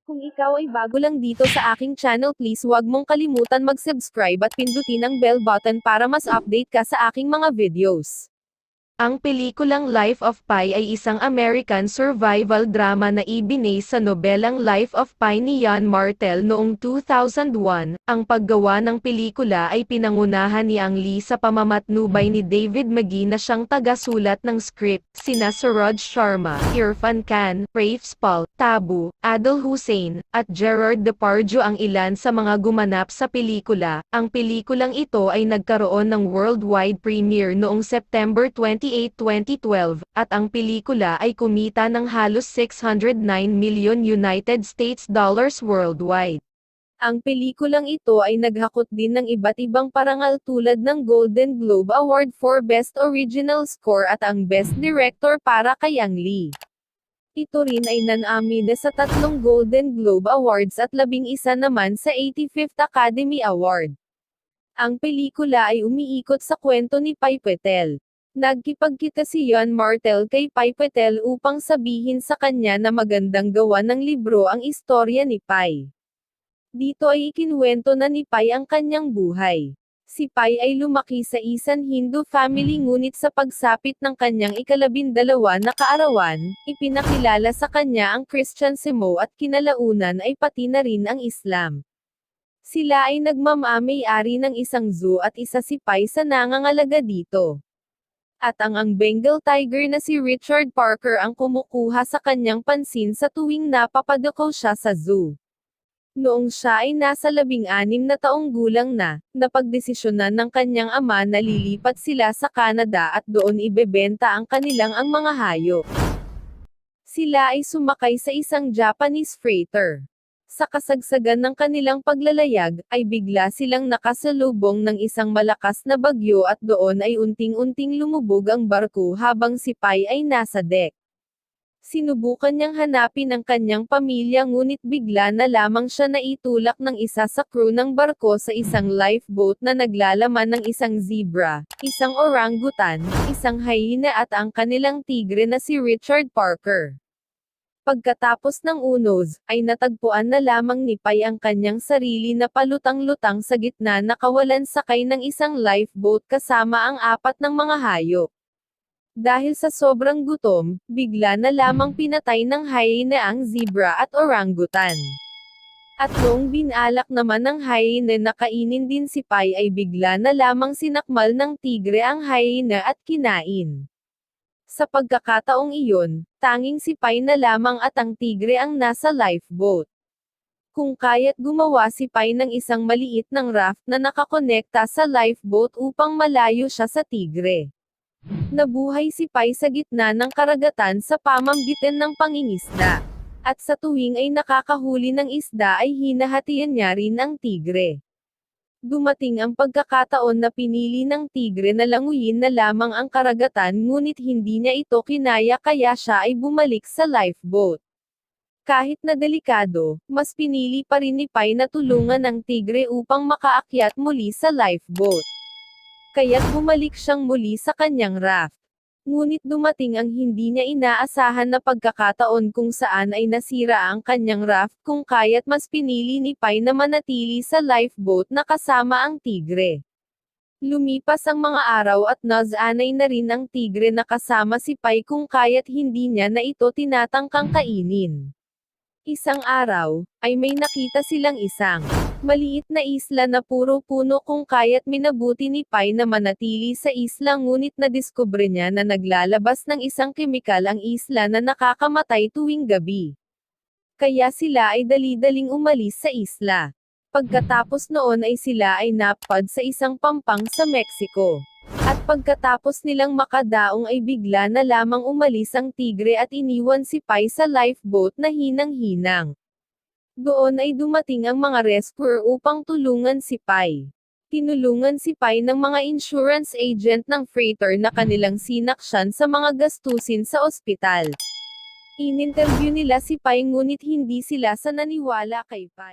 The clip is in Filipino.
Kung ikaw ay bago lang dito sa aking channel, please huwag mong kalimutan mag-subscribe at pindutin ang bell button para mas update ka sa aking mga videos. Ang pelikulang Life of Pi ay isang American survival drama na ibinase sa nobelang Life of Pi ni Ian Martel noong 2001. Ang paggawa ng pelikula ay pinangunahan ni Ang Lee sa pamamatnubay ni David Magee na siyang taga-sulat ng script. Sina Suraj Sharma, Irfan Khan, Rafe Spall, Tabu, Adil Hussein, at Gerard Depardieu ang ilan sa mga gumanap sa pelikula. Ang pelikulang ito ay nagkaroon ng worldwide premiere noong September 28, 2012, at ang pelikula ay kumita ng halos $609 million United States dollars worldwide. Ang pelikulang ito ay naghakot din ng iba't ibang parangal tulad ng Golden Globe Award for Best Original Score at ang Best Director para kay Ang Lee. Ito rin ay nanamina sa 3 Golden Globe Awards at 11 naman sa 85th Academy Award. Ang pelikula ay umiikot sa kwento ni Pai Patel. Nagkipagkita si Ian Martel kay Pai Patel upang sabihin sa kanya na magandang gawa ng libro ang istorya ni Pai. Dito ay ikinuwento na ni Pai ang kanyang buhay. Si Pai ay lumaki sa isang Hindu family ngunit sa pagsapit ng kanyang 12 na kaarawan, ipinakilala sa kanya ang Kristyanismo at kinalaunan ay pati na rin ang Islam. Sila ay nagmamamay-ari ng isang zoo at isa si Pai sa nangangalaga dito. At ang Bengal tiger na si Richard Parker ang kumukuha sa kanyang pansin sa tuwing napapadako siya sa zoo. Noong siya ay nasa 16 na taong gulang na, napagdesisyonan ng kanyang ama na lilipat sila sa Canada at doon ibebenta ang kanilang ang mga hayop. Sila ay sumakay sa isang Japanese freighter. Sa kasagsagan ng kanilang paglalayag, ay bigla silang nakasalubong ng isang malakas na bagyo at doon ay unting-unting lumubog ang barko habang si Pai ay nasa deck. Sinubukan niyang hanapin ang kanyang pamilya ngunit bigla na lamang siya naitulak ng isa sa crew ng barko sa isang lifeboat na naglalaman ng isang zebra, isang orangutan, isang hyena at ang kanilang tigre na si Richard Parker. Pagkatapos ng unos, ay natagpuan na lamang ni Pai ang kanyang sarili na palutang-lutang sa gitna na kawalan sakay ng isang lifeboat kasama ang 4 ng mga hayop. Dahil sa sobrang gutom, bigla na lamang pinatay ng hyena ang zebra at orangutan. At noong binalak naman ng hyena na kainin din si Pai ay bigla na lamang sinakmal ng tigre ang hyena at kinain. Sa pagkakataong iyon, tanging si Pai na lamang at ang tigre ang nasa lifeboat. Kung kaya't gumawa si Pai ng isang maliit ng raft na nakakonekta sa lifeboat upang malayo siya sa tigre. Nabuhay si Pai sa gitna ng karagatan sa pamamagitan ng pangingisda. At sa tuwing ay nakakahuli ng isda ay hinahatian niya rin ang tigre. Dumating ang pagkakataon na pinili ng tigre na languyin na lamang ang karagatan ngunit hindi niya ito kinaya kaya siya ay bumalik sa lifeboat. Kahit na delikado, mas pinili pa rin ni Pai na tulungan ang tigre upang makaakyat muli sa lifeboat. Kaya't bumalik siyang muli sa kanyang raft. Ngunit dumating ang hindi niya inaasahan na pagkakataon kung saan ay nasira ang kanyang raft kung kaya't mas pinili ni Pai na manatili sa lifeboat na kasama ang tigre. Lumipas ang mga araw at nasanay na rin ang tigre na kasama si Pai kung kaya't hindi niya na ito tinatangkang kainin. Isang araw, ay may nakita silang isang maliit na isla na puro puno kung kaya't minabuti ni Pai na manatili sa isla ngunit nadiskubre niya na naglalabas ng isang kemikal ang isla na nakakamatay tuwing gabi. Kaya sila ay dali-daling umalis sa isla. Pagkatapos noon ay sila ay napad sa isang pampang sa Mexico. At pagkatapos nilang makadaong ay bigla na lamang umalis ang tigre at iniwan si Pai sa lifeboat na hinang-hinang. Doon ay dumating ang mga rescuer upang tulungan si Pai. Tinulungan si Pai ng mga insurance agent ng freighter na kanilang sinaksyan sa mga gastusin sa ospital. Ininterview nila si Pai ngunit hindi sila sa naniwala kay Pai.